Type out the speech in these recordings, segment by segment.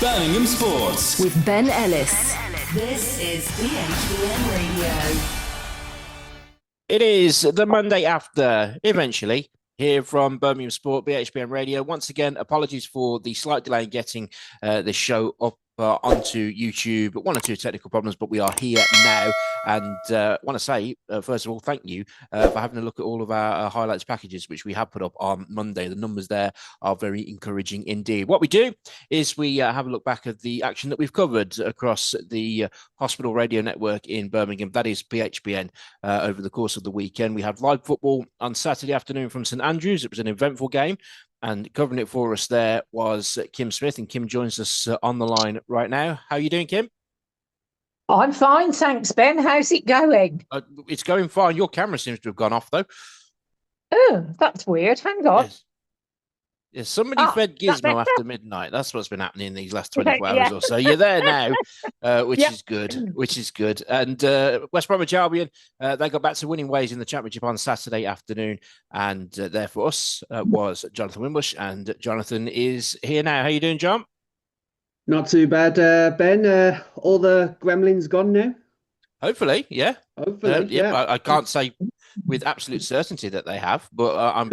Birmingham Sports with Ben Ellis. This is BHBN Radio. It is the Monday after, eventually, here from Birmingham Sport, BHBN Radio. Once again, apologies for the slight delay in getting the show up onto YouTube. One or two technical problems, but we are here now. And I want to say, first of all, thank you for having a look at all of our highlights packages, which we have put up on Monday. The numbers there are very encouraging indeed. What we do is we have a look back at the action that we've covered across the Hospital Radio Network in Birmingham. That is BHBN over the course of the weekend. We had live football on Saturday afternoon from St Andrews. It was an eventful game. And covering it for us there was Kim Smith. And Kim joins us on the line right now. How are you doing, Kim? I'm fine, thanks, Ben. How's it going? It's going fine. Your camera seems to have gone off, though. Oh, that's weird. Hang on. Yes, somebody fed Gizmo after midnight. That's what's been happening these last 24 hours or so. You're there now, which is good. Which is good. And West Bromwich Albion, they got back to winning ways in the Championship on Saturday afternoon. And there for us was Jonathan Wimbush. And Jonathan is here now. How you doing, John? Not too bad, Ben. All the gremlins gone now? Hopefully, yeah. Hopefully, yeah. I can't say with absolute certainty that they have, but I've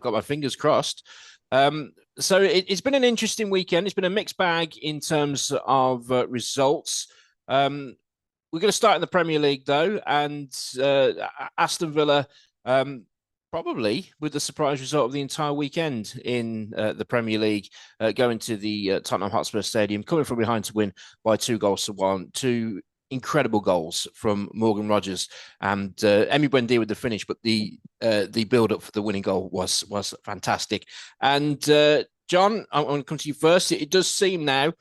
got my fingers crossed. So it's been an interesting weekend. It's been a mixed bag in terms of results. We're going to start in the Premier League, though, and Aston Villa, probably with the surprise result of the entire weekend in the Premier League, going to the Tottenham Hotspur Stadium, coming from behind to win by 2-1. Two incredible goals from Morgan Rogers and Emi Buendia with the finish, but the build-up for the winning goal was fantastic. And John, I want to come to you first. It does seem now,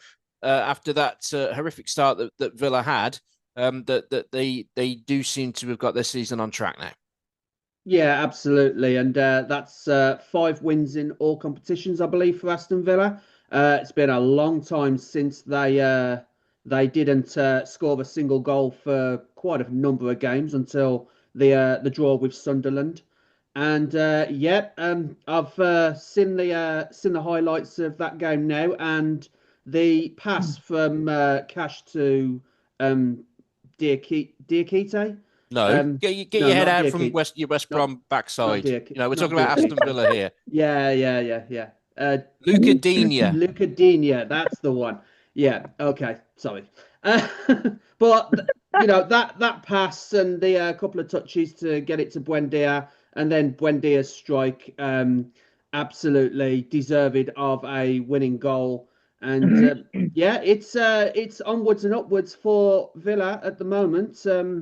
after that horrific start that Villa had, that they do seem to have got their season on track now. Yeah, absolutely. And that's 5 wins in all competitions, I believe, for Aston Villa. It's been a long time since they didn't score a single goal for quite a number of games until the draw with Sunderland. And I've seen the highlights of that game now, and the pass from Cash to Diakite. No, get your head out from your West Brom backside. We're talking about Aston Villa here. Yeah. Luca Digne, that's the one. Yeah, okay, sorry. But, that pass and the couple of touches to get it to Buendia, and then Buendia's strike, absolutely deserved of a winning goal. And, it's onwards and upwards for Villa at the moment. I'll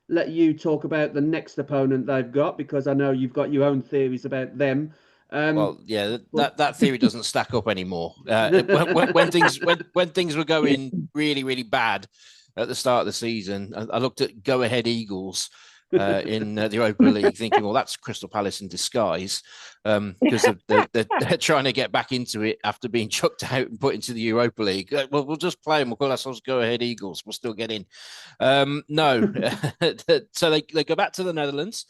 let you talk about the next opponent they've got, because I know you've got your own theories about them. That theory doesn't stack up anymore. When things were going really, really bad at the start of the season, I looked at Go Ahead Eagles in the Europa League, thinking, well, that's Crystal Palace in disguise, because they're trying to get back into it after being chucked out and put into the Europa League. Well, we'll just play them. We'll call ourselves Go Ahead Eagles. We'll still get in. No, so they go back to the Netherlands,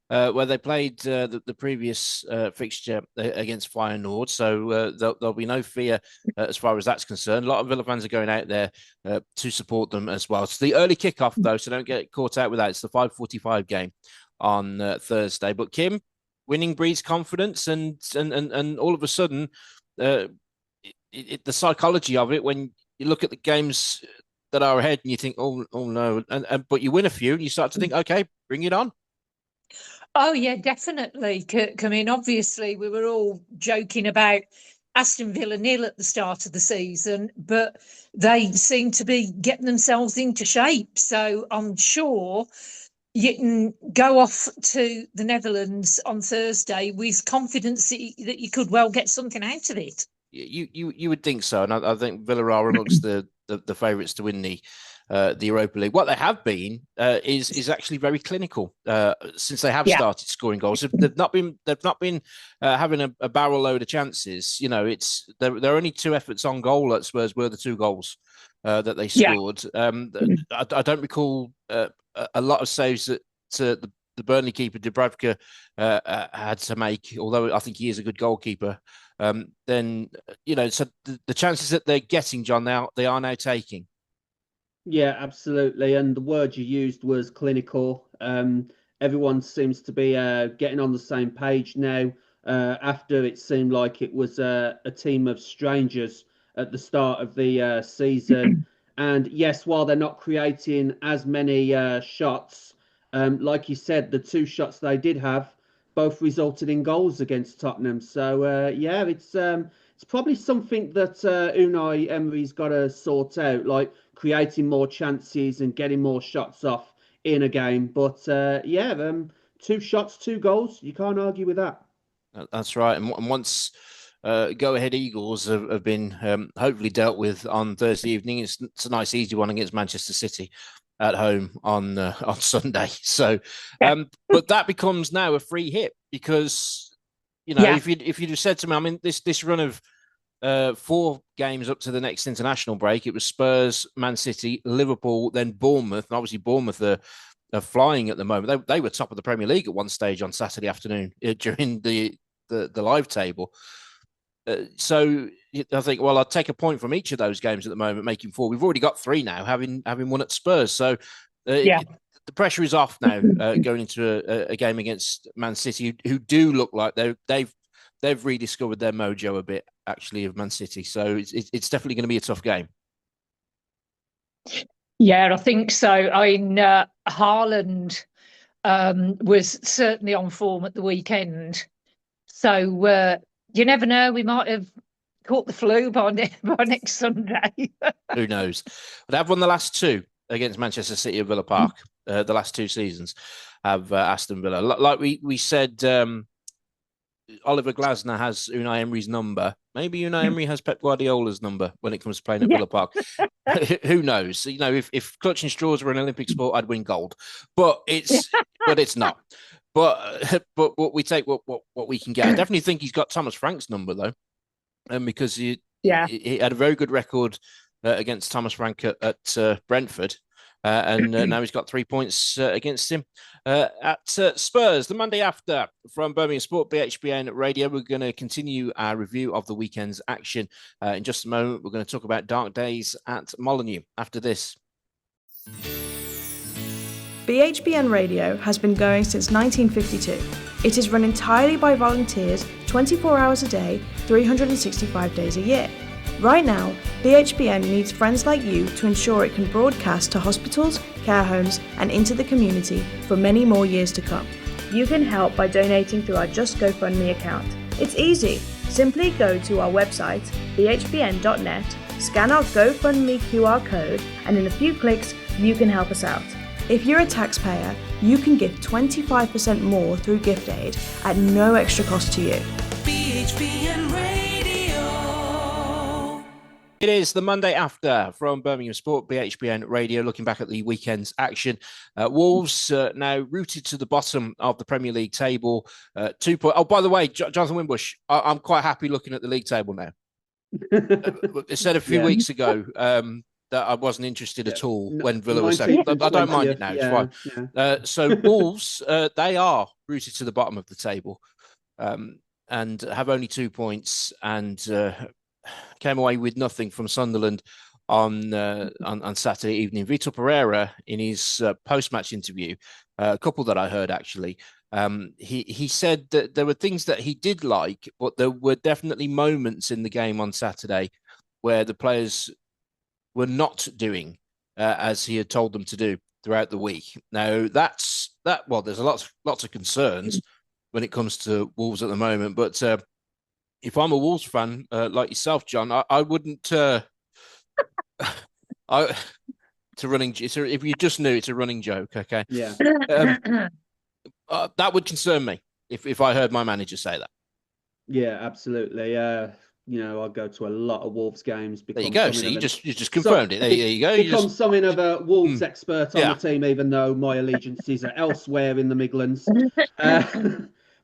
where they played the previous fixture against Feyenoord. So there'll be no fear as far as that's concerned. A lot of Villa fans are going out there to support them as well. It's the early kickoff, though, so don't get caught out with that. It's the 5:45 game on Thursday. But Kim, winning breeds confidence, and all of a sudden, the psychology of it, when you look at the games that are ahead and you think, oh no, but you win a few and you start to think, okay, bring it on. Oh, yeah, definitely. I mean, obviously, we were all joking about Aston Villa nil at the start of the season, but they seem to be getting themselves into shape. So I'm sure you can go off to the Netherlands on Thursday with confidence that you could well get something out of it. You would think so, and I think Villa are amongst the favourites to win the Europa League. What they have been is actually very clinical since they have started scoring goals. They've not been having a barrel load of chances. There are only 2 efforts on goal at Spurs were the 2 goals that they scored. I don't recall a lot of saves that the Burnley keeper Dubravka had to make, although I think he is a good goalkeeper. then so the chances that they're getting, John, they are now taking. Yeah, absolutely. And the word you used was clinical. Everyone seems to be getting on the same page now. After it seemed like it was a team of strangers at the start of the season. And yes, while they're not creating as many shots, like you said, the two shots they did have both resulted in goals against Tottenham. So yeah, it's probably something that Unai Emery's got to sort out, like creating more chances and getting more shots off in a game. But yeah, 2 shots, 2 goals. You can't argue with that. That's right. And once Go Ahead Eagles have been hopefully dealt with on Thursday evening, it's a nice, easy one against Manchester City at home on Sunday. So, but that becomes now a free hit because if you'd have said to me, I mean, this run of 4 games up to the next international break, it was Spurs, Man City, Liverpool, then Bournemouth. And obviously, Bournemouth are flying at the moment. They were top of the Premier League at one stage on Saturday afternoon during the live table. So I think, well, I'll take a point from each of those games at the moment, making 4. We've already got 3 now, having won at Spurs. So the pressure is off now going into a game against Man City, who do look like they've rediscovered their mojo a bit, actually, of Man City. So it's definitely going to be a tough game. Yeah, I think so. I mean, Haaland was certainly on form at the weekend. So you never know. We might have caught the flu by next Sunday. Who knows? But I've won the last 2 against Manchester City at Villa Park. The last 2 seasons have Aston Villa. Like we said, Oliver Glasner has Unai Emery's number. Maybe Unai Emery has Pep Guardiola's number when it comes to playing at Villa Park. Who knows? If clutching straws were an Olympic sport, I'd win gold. But it's not. But we take what we can get. I definitely think he's got Thomas Frank's number though, because he had a very good record against Thomas Frank at Brentford. And now he's got 3 points against him at Spurs. The Monday after, from Birmingham Sport, BHBN Radio, we're going to continue our review of the weekend's action. In just a moment, we're going to talk about dark days at Molineux after this. BHBN Radio has been going since 1952. It is run entirely by volunteers, 24 hours a day, 365 days a year. Right now, BHBN needs friends like you to ensure it can broadcast to hospitals, care homes, and into the community for many more years to come. You can help by donating through our Just GoFundMe account. It's easy. Simply go to our website, bhbn.net, scan our GoFundMe QR code, and in a few clicks, you can help us out. If you're a taxpayer, you can give 25% more through gift aid at no extra cost to you. BHBN Radio. It is the Monday after from Birmingham Sport, BHBN Radio, looking back at the weekend's action. Wolves now rooted to the bottom of the Premier League table. 2 points. Oh, by the way, Jonathan Wimbush, I'm quite happy looking at the league table now. It said a few weeks ago that I wasn't interested at all when Villa was second. I don't mind it now. It's fine. Yeah. So Wolves, they are rooted to the bottom of the table and have only 2 points and came away with nothing from Sunderland on Saturday evening. Vitor Pereira, in his post-match interview, a couple that I heard actually, he said that there were things that he did like, but there were definitely moments in the game on Saturday where the players were not doing as he had told them to do throughout the week. Now well, there's lots of concerns when it comes to Wolves at the moment, but if I'm a Wolves fan like yourself, John, I wouldn't. If you just knew, it's a running joke. Okay. Yeah. That would concern me if I heard my manager say that. Yeah, absolutely. I'll go to a lot of Wolves games. There you go. See, you just confirmed it. There you go. Become something of a Wolves expert on the team, even though my allegiances are elsewhere in the Midlands.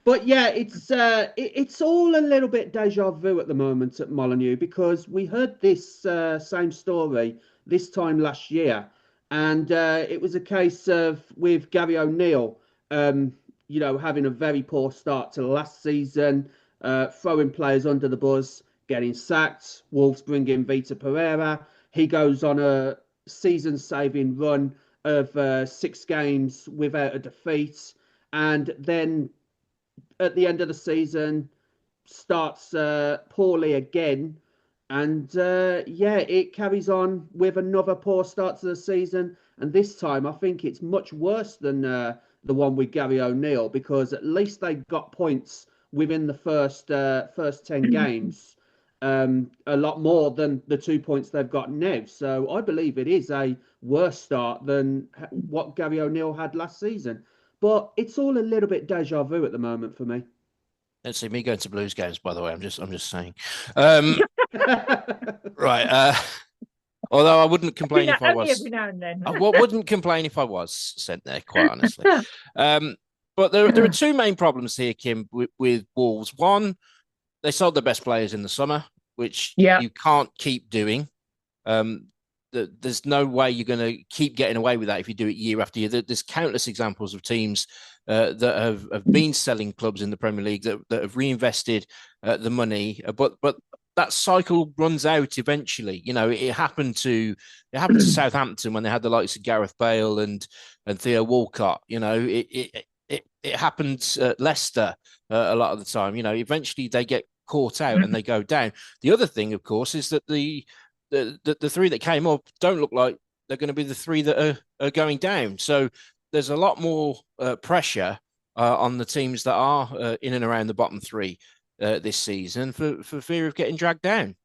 But yeah, it's all a little bit deja vu at the moment at Molineux, because we heard this same story this time last year, and it was a case of with Gary O'Neill, having a very poor start to last season. throwing players under the bus, getting sacked. Wolves bring in Vita Pereira. He goes on a season-saving run of 6 games without a defeat, and then at the end of the season starts poorly again. And it carries on with another poor start to the season. And this time, I think it's much worse than the one with Gary O'Neill, because at least they got points within the first 10 games, a lot more than the 2 points they've got now. So I believe it is a worse start than what Gary O'Neill had last season. But it's all a little bit deja vu at the moment for me. Don't see me going to Blues games, by the way. I'm just saying. Right. Although I wouldn't complain if I was. Every now and then. I wouldn't complain if I was sent there, quite honestly. But there are two main problems here, Kim, with Wolves. One, they sold their best players in the summer, which you can't keep doing. There's no way you're going to keep getting away with that if you do it year after year. There's countless examples of teams that have been selling clubs in the Premier League that have reinvested the money, but that cycle runs out eventually. You know, it happened to Southampton when they had the likes of Gareth Bale and Theo Walcott. You know, it happened at Leicester a lot of the time. You know, eventually they get caught out and they go down. The other thing, of course, is that the three that came up don't look like they're going to be the three that are going down. So there's a lot more pressure on the teams that are in and around the bottom three this season for fear of getting dragged down.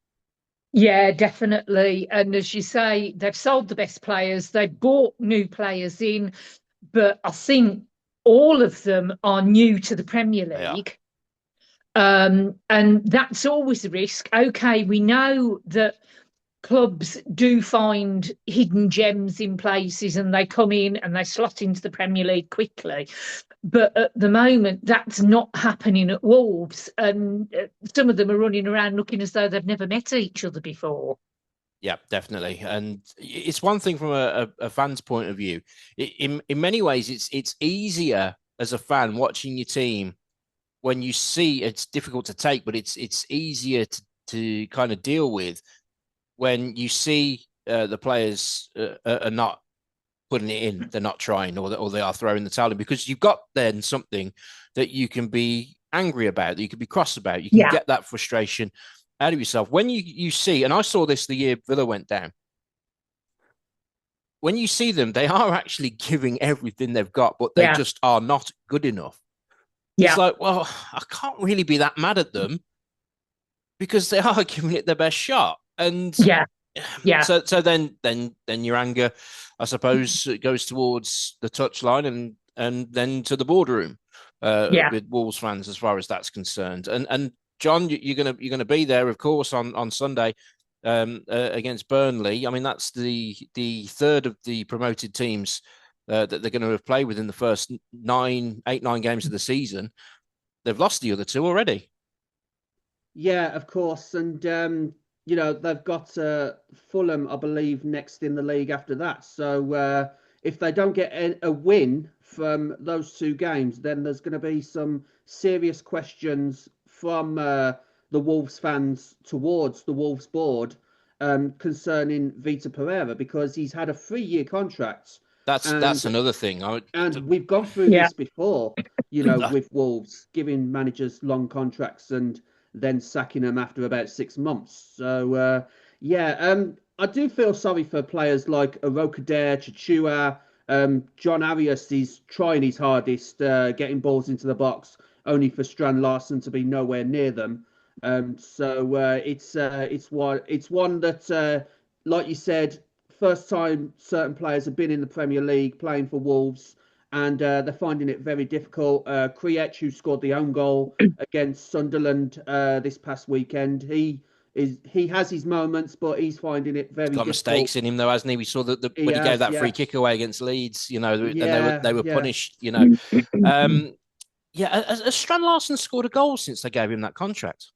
Yeah, definitely. And as you say, they've sold the best players, they've bought new players in, but I think all of them are new to the Premier League. And that's always a risk. Okay, we know that clubs do find hidden gems in places and they come in and they slot into the Premier League quickly. But at the moment, that's not happening at Wolves. And some of them are running around looking as though they've never met each other before. Yeah, definitely. And it's one thing from a fan's point of view. In many ways, it's easier as a fan watching your team when you see it's difficult to take, but it's easier to kind of deal with when you see the players are not putting it in, they're not trying, or they are throwing the towel in, because you've got then something that you can be angry about, that you can be cross about. You can get that frustration out of yourself. When you see, and I saw this the year Villa went down, when you see them, they are actually giving everything they've got, but they just are not good enough. It's like, well, I can't really be that mad at them because they are giving it their best shot. And so then your anger, I suppose, goes towards the touchline and then to the boardroom with Wolves fans as far as that's concerned. And John, you're gonna be there, of course, on Sunday against Burnley. I mean, that's the third of the promoted teams that they're going to have played within the first 9 games of the season. They've lost the other two already. Yeah, of course, and they've got Fulham, I believe, next in the league after that. So if they don't get a win from those 2 games, then there's going to be some serious questions from the Wolves fans towards the Wolves board concerning Vita Pereira, because he's had a 3-year contract. That's another thing. And we've gone through this before, with Wolves giving managers long contracts and then sacking them after about 6 months. So, I do feel sorry for players like Arokadere, Chichua. John Arias is trying his hardest, getting balls into the box, only for Strand Larsen to be nowhere near them. It's one that, like you said, first time certain players have been in the Premier League playing for Wolves, and they're finding it very difficult. Kriech, who scored the own goal against Sunderland this past weekend, he has his moments, but he's finding it very difficult. Got mistakes in him though, hasn't he? We saw that when he gave that free kick away against Leeds, and they were punished. Has Strand Larsen scored a goal since they gave him that contract?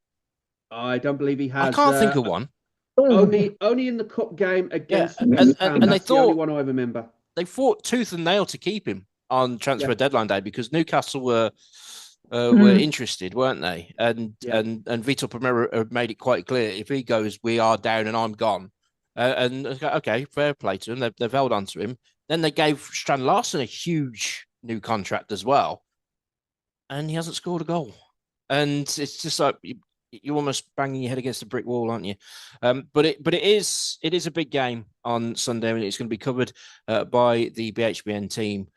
I don't believe he has. I can't think of one. Only in the cup game against and they thought, the only one I remember. They fought tooth and nail to keep him on transfer deadline day because Newcastle were were interested, weren't they? And Yeah. and Vitor Primero made it quite clear, if he goes, we are down and I'm gone. And okay, fair play to them. They've held on to him. Then they gave Strand Larsen a huge new contract as well, and he hasn't scored a goal. And it's just like you're almost banging your head against a brick wall, aren't you? But it is a big game on Sunday, and it's going to be covered by the BHBN team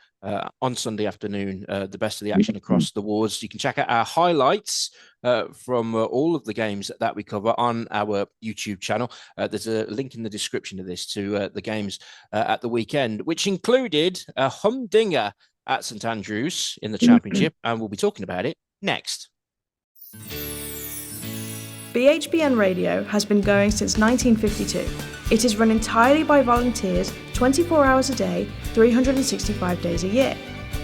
on Sunday afternoon. The best of the action across the wards. You can check out our highlights from all of the games that we cover on our YouTube channel. There's a link in the description of this to the games at the weekend, which included a humdinger at St Andrews in the Championship, and we'll be talking about it next. BHBN Radio has been going since 1952. It is run entirely by volunteers 24 hours a day, 365 days a year.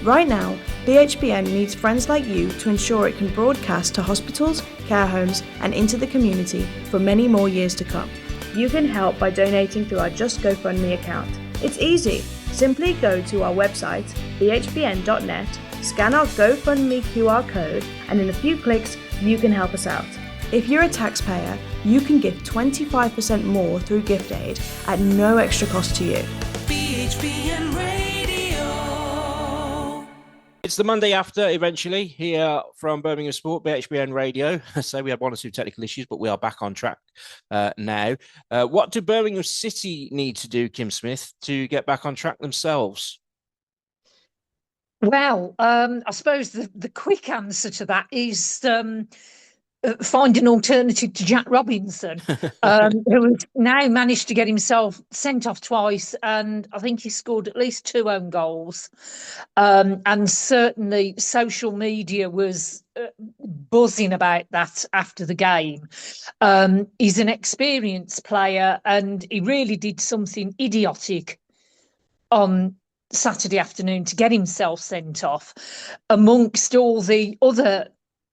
Right now, BHBN needs friends like you to ensure it can broadcast to hospitals, care homes, and into the community for many more years to come. You can help by donating through our Just GoFundMe account. It's easy. Simply go to our website, bhbn.net, scan our GoFundMe QR code, and in a few clicks, you can help us out. If you're a taxpayer, you can give 25% more through gift aid at no extra cost to you. BHBN Radio. It's the Monday after, eventually, here from Birmingham Sport, BHBN Radio. So we had one or two technical issues, but we are back on track now. What do Birmingham City need to do, Kim Smith, to get back on track themselves? Well, I suppose the quick answer to that is find an alternative to Jack Robinson, who has now managed to get himself sent off twice, and I think he scored at least 2 own goals. And certainly social media was buzzing about that after the game. He's an experienced player, and he really did something idiotic on Saturday afternoon to get himself sent off, amongst all the other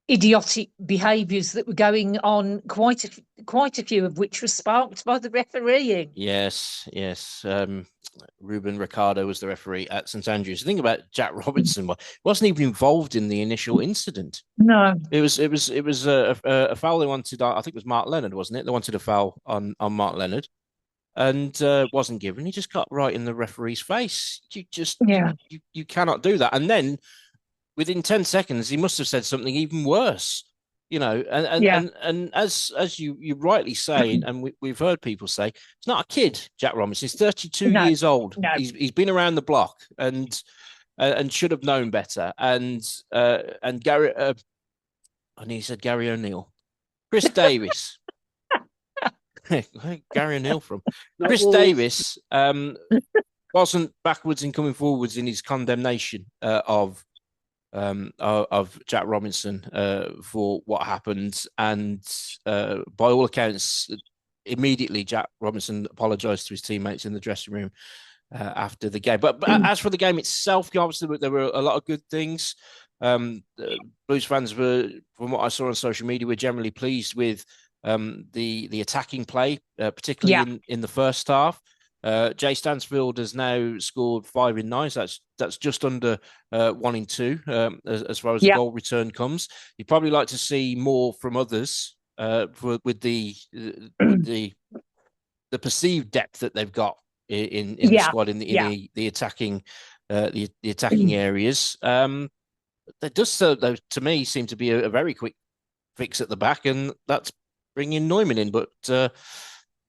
idiotic behaviours that were going on, quite a few of which were sparked by the refereeing. Yes. Ruben Ricardo was the referee at St Andrews. The thing about Jack Robinson wasn't even involved in the initial incident. No, it was a foul they wanted. I think it was Mark Leonard, wasn't it? They wanted a foul on Mark Leonard, and wasn't given. He just got right in the referee's face. You cannot do that. And then within 10 seconds, he must have said something even worse, and as you rightly say, and we've heard people say, it's not a kid, Jack Robinson. He's 32 years old. No. He's been around the block and should have known better. And Gary, he said Gary O'Neill, Chris Davis. Gary O'Neill from Chris Davis wasn't backwards and coming forwards in his condemnation of Jack Robinson for what happened, and by all accounts, immediately Jack Robinson apologised to his teammates in the dressing room after the game. But as for the game itself, obviously there were a lot of good things. Blues fans were, from what I saw on social media, were generally pleased with the attacking play, particularly in the first half. Jay Stansfield has now scored 5 in 9, so that's just under 1 in 2 as far as the goal return comes. You'd probably like to see more from others with the perceived depth that they've got in the squad in the attacking areas. There does, though, to me, seem to be a very quick fix at the back, and that's bringing Neumann in, but.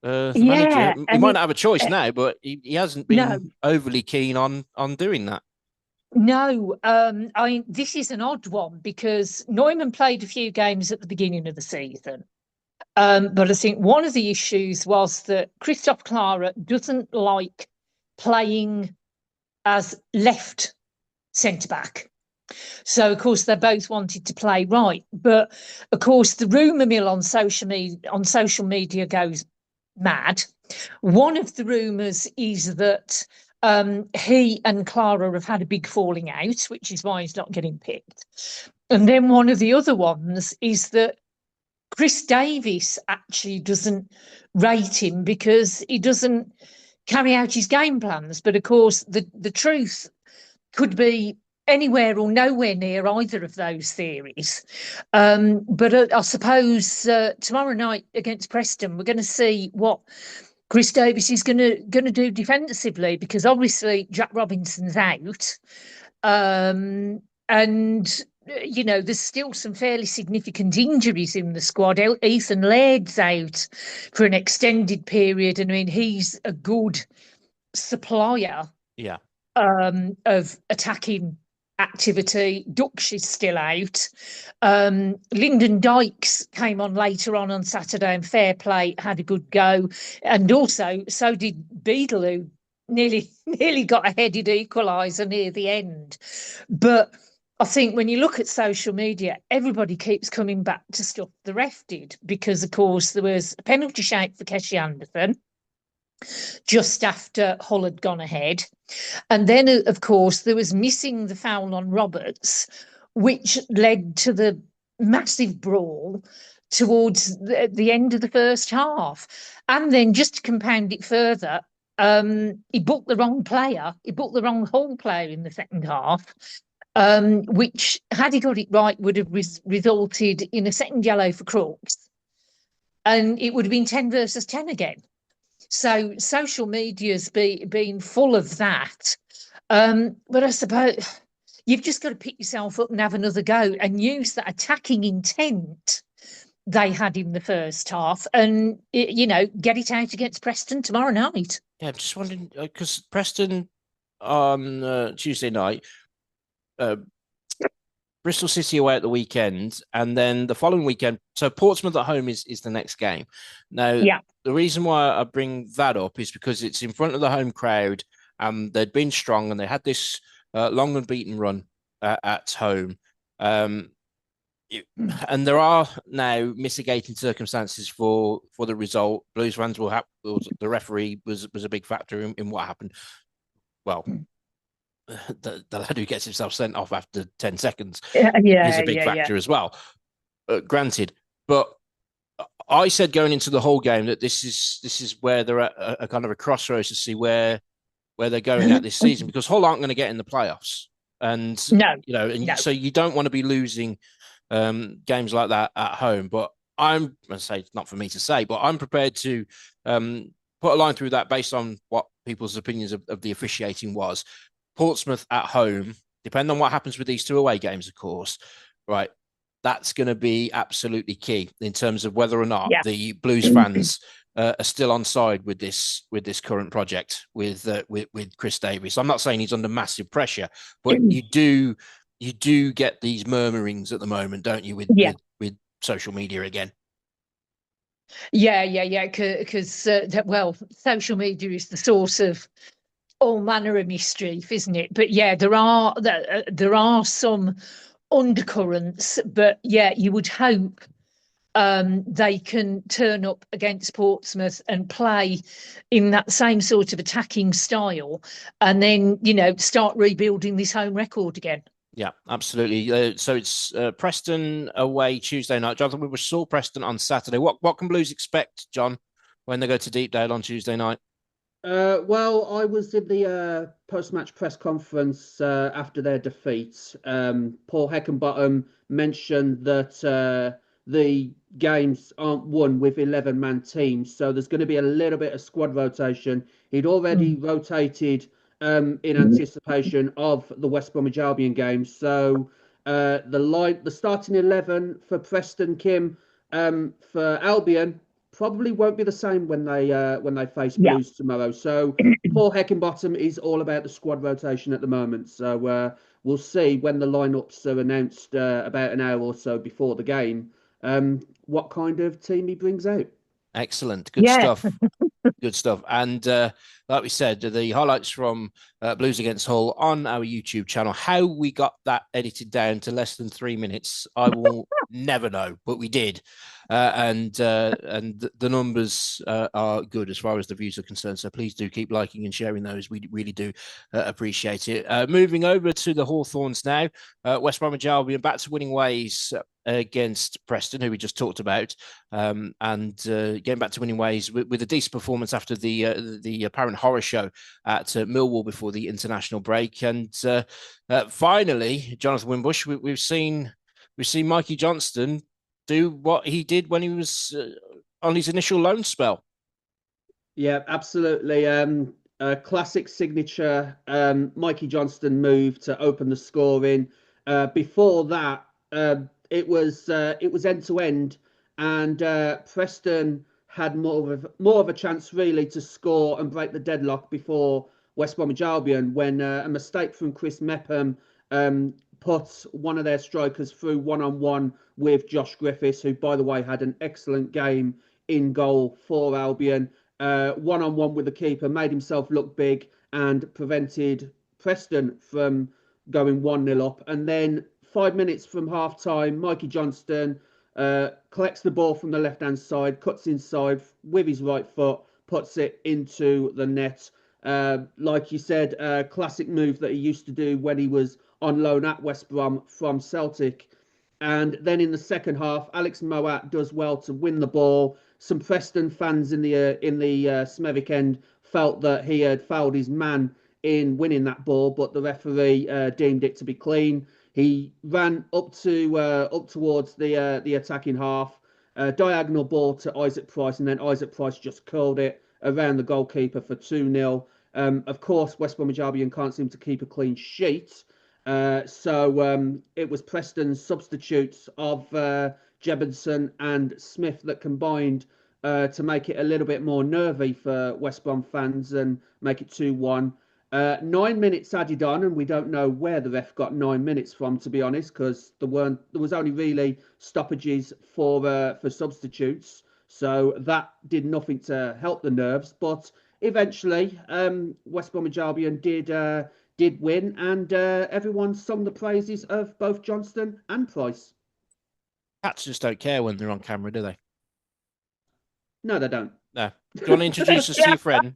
The manager, he might not have a choice now, but he hasn't been overly keen on doing that. No, this is an odd one because Neumann played a few games at the beginning of the season. But I think one of the issues was that Christoph Clara doesn't like playing as left centre-back. So, of course, they both wanted to play right. But, of course, the rumour mill on social media goes mad. One of the rumours is that he and Clara have had a big falling out, which is why he's not getting picked. And then one of the other ones is that Chris Davis actually doesn't rate him because he doesn't carry out his game plans. But of course, the truth could be anywhere or nowhere near either of those theories. But I suppose tomorrow night against Preston, we're going to see what Chris Davis is going to do defensively, because obviously Jack Robinson's out, and there's still some fairly significant injuries in the squad. Ethan Laird's out for an extended period, and I mean he's a good supplier. Yeah. Of attacking activity. Dux is still out. Lyndon Dykes came on later on Saturday, and fair play, had a good go. And also, so did Beadle, who nearly got a headed equaliser near the end. But I think when you look at social media, everybody keeps coming back to stuff the ref did, because, of course, there was a penalty shout for Keshy Anderson just after Hull had gone ahead. And then, of course, there was missing the foul on Roberts, which led to the massive brawl towards the end of the first half. And then, just to compound it further, he booked the wrong player. He booked the wrong Hull player in the second half, which, had he got it right, would have resulted in a second yellow for Crooks. And it would have been 10 versus 10 again. So social media's been full of that. But I suppose you've just got to pick yourself up and have another go and use that attacking intent they had in the first half, and get it out against Preston tomorrow night. Yeah, I'm just wondering, because Preston on Tuesday night, Bristol City away at the weekend, and then the following weekend. So Portsmouth at home is the next game. Now, the reason why I bring that up is because it's in front of the home crowd, and they'd been strong, and they had this long unbeaten run at home. And there are now mitigating circumstances for the result. Blues fans will have, the referee was a big factor in what happened. Well, the lad who gets himself sent off after 10 seconds is a big factor as well. Granted, but I said going into the whole game that this is where they're at a kind of a crossroads to see where they're going at this season, because Hull aren't going to get in the playoffs, and so you don't want to be losing games like that at home. But I say it's not for me to say, but I'm prepared to put a line through that based on what people's opinions of the officiating was. Portsmouth at home, depending on what happens with these two away games, of course, right? That's going to be absolutely key in terms of whether or not the Blues fans are still on side with this current project with Chris Davis. I'm not saying he's under massive pressure, but you do get these murmurings at the moment, don't you, with social media again? Yeah. Because social media is the source of all manner of mischief, isn't it? But yeah, there are some undercurrents, but yeah, you would hope they can turn up against Portsmouth and play in that same sort of attacking style, and then start rebuilding this home record again. Yeah, absolutely. So it's Preston away Tuesday night. Jonathan, we saw Preston on Saturday. What can Blues expect, John, when they go to Deepdale on Tuesday night? Well, I was in the post-match press conference after their defeat. Paul Heckenbottom mentioned that the games aren't won with 11-man teams, so there's going to be a little bit of squad rotation. He'd already rotated in anticipation of the West Bromwich Albion game. So the starting 11 for Preston, Kim, for Albion probably won't be the same when they face Blues tomorrow. So Paul Heckenbottom is all about the squad rotation at the moment. So we'll see when the lineups are announced about an hour or so before the game, what kind of team he brings out. Excellent. Good stuff. Good stuff. And like we said, the highlights from Blues against Hull on our YouTube channel. How we got that edited down to less than 3 minutes, I will never know, but we did. And the numbers are good as far as the views are concerned. So please do keep liking and sharing those. We really do appreciate it. Moving over to the Hawthorns now. West Bromwich Albion back to winning ways against Preston, who we just talked about, and getting back to winning ways with a decent performance chance after the apparent horror show at Millwall before the international break, and finally, Jonathan Wimbush, we've seen Mikey Johnston do what he did when he was on his initial loan spell. Yeah, absolutely. A classic signature Mikey Johnston move to open the scoring. Before that, it was end to end, and Preston had more of a chance really to score and break the deadlock before West Bromwich Albion when a mistake from Chris Mepham put one of their strikers through 1-on-1 with Josh Griffiths, who, by the way, had an excellent game in goal for Albion. 1-on-1 with the keeper, made himself look big and prevented Preston from going 1-0 up. And then 5 minutes from half time, Mikey Johnston collects the ball from the left hand side, cuts inside with his right foot, puts it into the net. Like you said, a classic move that he used to do when he was on loan at West Brom from Celtic. And then in the second half, Alex Moat does well to win the ball. Some Preston fans in the Smethwick end felt that he had fouled his man in winning that ball, but the referee deemed it to be clean. He ran up towards the attacking half, diagonal ball to Isaac Price, and then Isaac Price just curled it around the goalkeeper for 2-0. Of course, West Bromwich Albion can't seem to keep a clean sheet. So it was Preston's substitutes of Jebbenson and Smith that combined to make it a little bit more nervy for West Brom fans and make it 2-1. 9 minutes added on, and we don't know where the ref got 9 minutes from, to be honest, because there was only really stoppages for substitutes, so that did nothing to help the nerves. But eventually, West Bromwich Albion did win, and everyone sung the praises of both Johnston and Price. Cats just don't care when they're on camera, do they? No, they don't. No. Do you want to introduce us to your friend?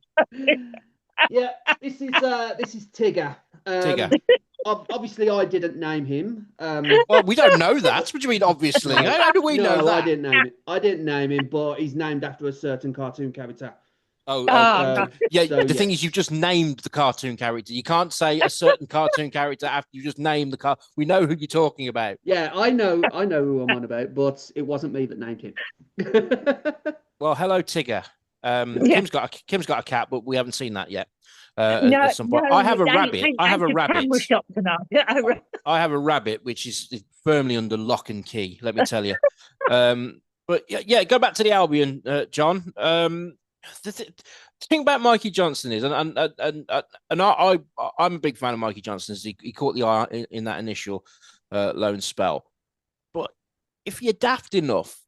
Yeah, this is Tigger. Tigger. Obviously, I didn't name him. Well, we don't know that. What do you mean, obviously? How do we know that? I didn't name him. I didn't name him, but he's named after a certain cartoon character. Yeah. The thing is, you've just named the cartoon character. You can't say a certain cartoon character after you just named the car. We know who you're talking about. Yeah, I know who I'm on about, but it wasn't me that named him. Well, hello, Tigger. Kim's got a cat, but we haven't seen that yet. No, I have a rabbit. I have a rabbit. I have a rabbit, which is firmly under lock and key. Let me tell you. But yeah, go back to the Albion, John. The thing about Mikey Johnston is, and I'm a big fan of Mikey Johnston. He caught the eye in that initial loan spell. But if you're daft enough,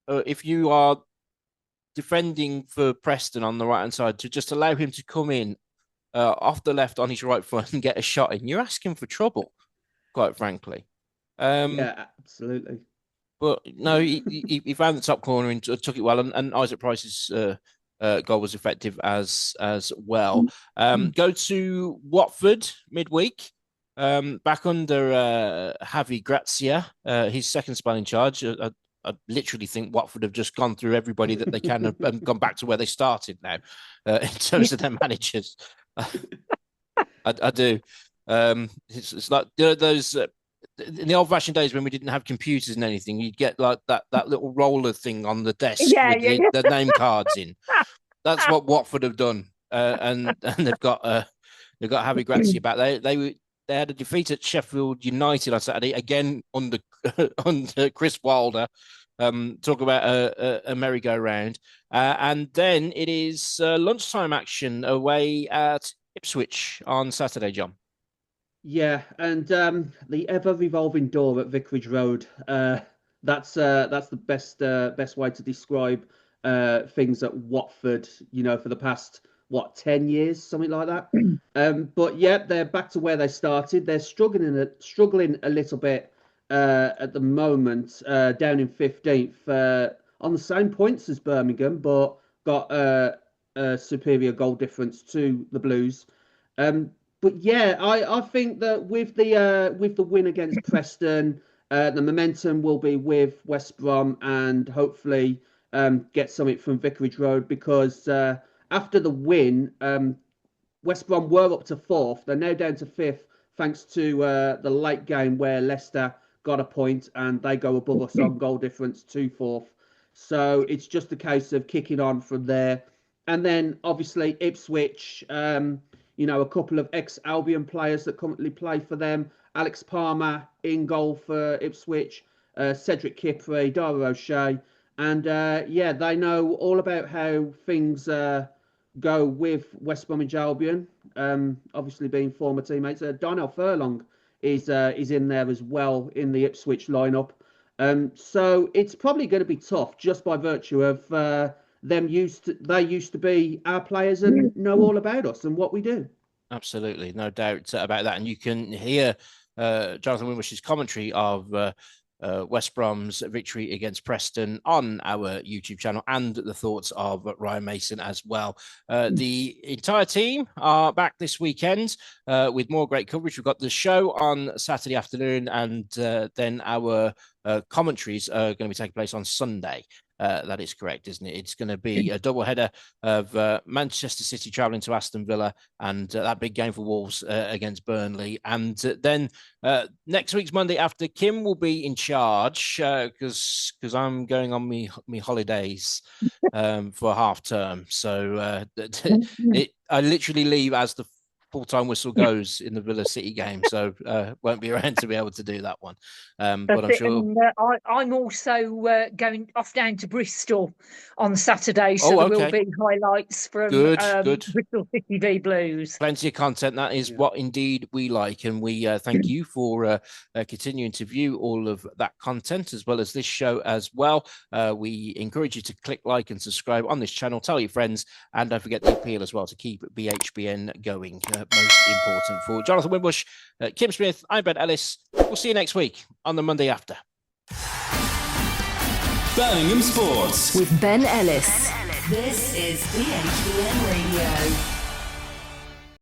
if you are defending for Preston on the right hand side, to just allow him to come in off the left on his right foot and get a shot in, you're asking for trouble, quite frankly. Yeah, absolutely. But no, he found the top corner and took it well, and Isaac Price's goal was effective as well. Go to Watford midweek, back under Javi Gracia, his second spell in charge. I literally think Watford have just gone through everybody that they can and gone back to where they started now in terms of their managers. I do. It's like those in the old-fashioned days when we didn't have computers and anything. You'd get like that little roller thing on the desk with the name cards in. That's what Watford have done, and they've got Javi Gracia back. They had a defeat at Sheffield United on Saturday, again under Chris Wilder. Talk about a merry-go-round. And then it is lunchtime action away at Ipswich on Saturday, John. Yeah, and the ever-revolving door at Vicarage Road. That's the best way to describe things at Watford, for the past 10 years, something like that. But yeah, they're back to where they started. They're struggling a little bit at the moment, down in 15th, on the same points as Birmingham, but got a superior goal difference to the Blues. But yeah, I think that with the win against Preston, the momentum will be with West Brom, and hopefully get something from Vicarage Road, because after the win, West Brom were up to 4th. They're now down to 5th, thanks to the late game where Leicester got a point and they go above us on goal difference to 4th. So it's just a case of kicking on from there. And then obviously Ipswich, a couple of ex-Albion players that currently play for them. Alex Palmer in goal for Ipswich, Cedric Kipre, Dara O'Shea. And they know all about how things go with West Bromwich Albion, obviously being former teammates. Darnell Furlong is in there as well in the Ipswich lineup. So it's probably going to be tough just by virtue of they used to be our players and know all about us and what we do. Absolutely, no doubt about that. And you can hear Jonathan Wimbush's commentary of West Brom's victory against Preston on our YouTube channel, and the thoughts of Ryan Mason as well. The entire team are back this weekend with more great coverage. We've got the show on Saturday afternoon, and then our commentaries are going to be taking place on Sunday. That is correct, isn't it? It's going to be a double header of Manchester City travelling to Aston Villa, and that big game for Wolves against Burnley. And then next week's Monday after, Kim will be in charge because I'm going on me holidays for half term. So I literally leave as the full-time whistle goes in the Villa City game, so won't be around to be able to do that one. But I'm sure. And, I'm also going off down to Bristol on Saturday, so there will be highlights from Bristol City v Blues. Plenty of content. That is what indeed we like, and we thank you for continuing to view all of that content as well as this show as well. We encourage you to click like and subscribe on this channel, tell your friends, and don't forget the appeal as well to keep BHBN going. Most important. For Jonathan Wimbush, Kim Smith, I'm Ben Ellis. We'll see you next week on the Monday after. Birmingham Sports with Ben Ellis. This is BHBN Radio.